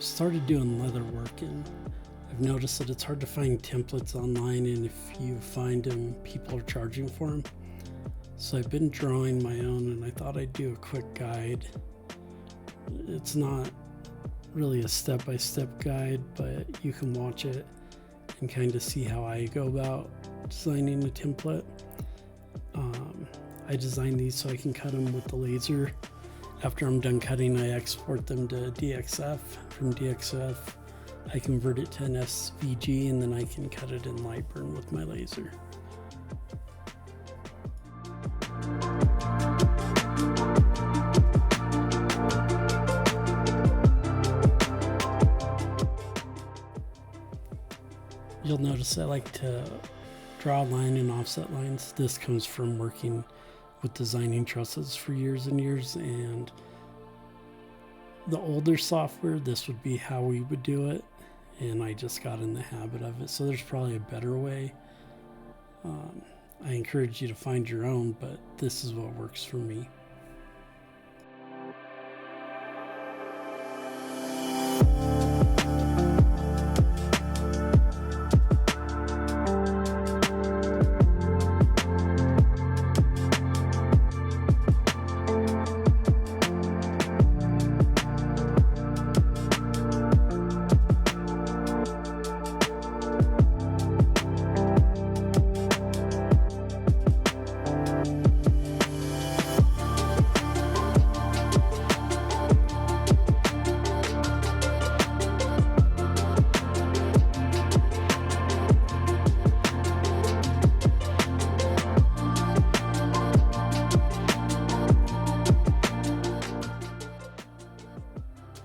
started doing leather work, and I've noticed that it's hard to find templates online, and if you find them, people are charging for them. So I've been drawing my own, and I thought I'd do a quick guide. It's not really a step-by-step guide, but you can watch it and kind of see how I go about designing a template. I design these so I can cut them with the laser. After I'm done cutting, I export them to DXF. From DXF, I convert it to an SVG, and then I can cut it in Lightburn with my laser. You'll notice I like to draw line and offset lines. This comes from working with designing trusses for years and years, and the older software, this would be how we would do it, and I just got in the habit of it. So there's probably a better way. I encourage you to find your own, but this is what works for me.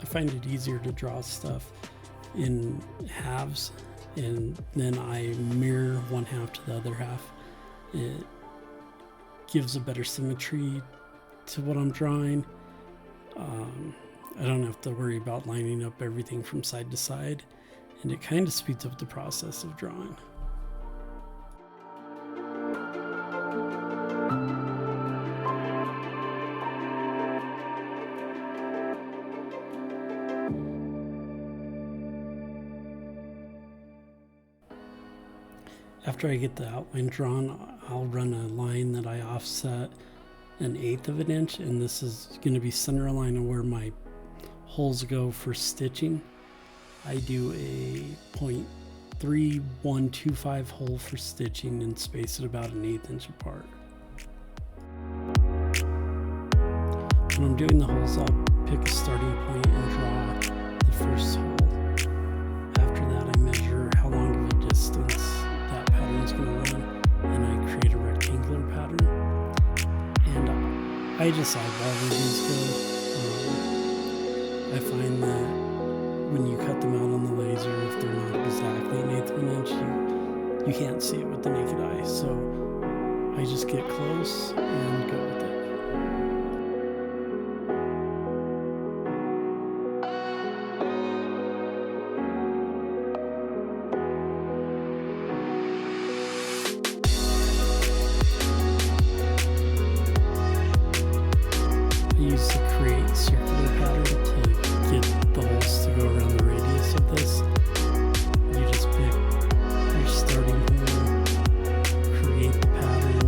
I find it easier to draw stuff in halves, and then I mirror one half to the other half. It gives a better symmetry to what I'm drawing. I don't have to worry about lining up everything from side to side, and it kind of speeds up the process of drawing. After I get the outline drawn, I'll run a line that I offset 1/8 of an inch, and this is going to be center line of where my holes go for stitching. I do a 0.3125 hole for stitching and space it about 1/8 inch apart. When I'm doing the holes, I'll pick a starting point and draw the first hole. After that, I measure how long of a distance that pattern's going to run, and I create a rectangular pattern. And I just eyeball where these go. I find that when you cut them out on the laser, if they're not exactly 1/8 of an inch, you can't see it with the naked eye. So I just get close and go with it. I use the create circular pattern to get the holes to go around the radius of this. You just pick your starting hole, create the pattern,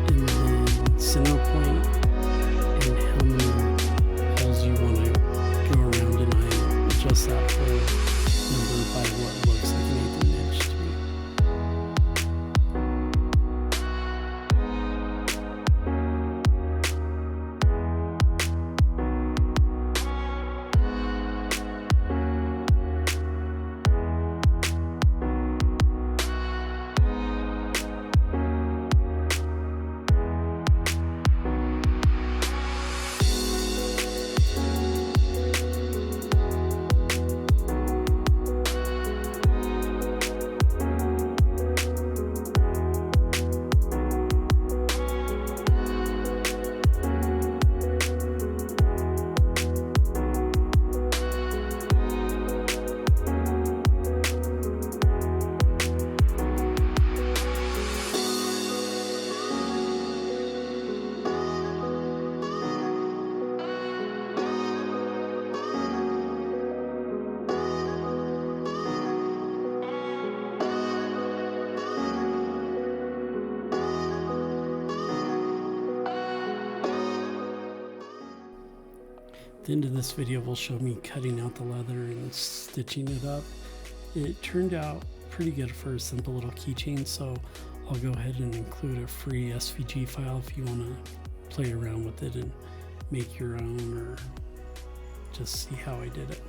and then center point, and how many holes you want to go around, and I adjust that hole number by what looks like 1/8 of an inch to me. the end of this video will show me cutting out the leather and stitching it up. It turned out pretty good for a simple little keychain, so I'll go ahead and include a free SVG file if you want to play around with it and make your own, or just see how I did it.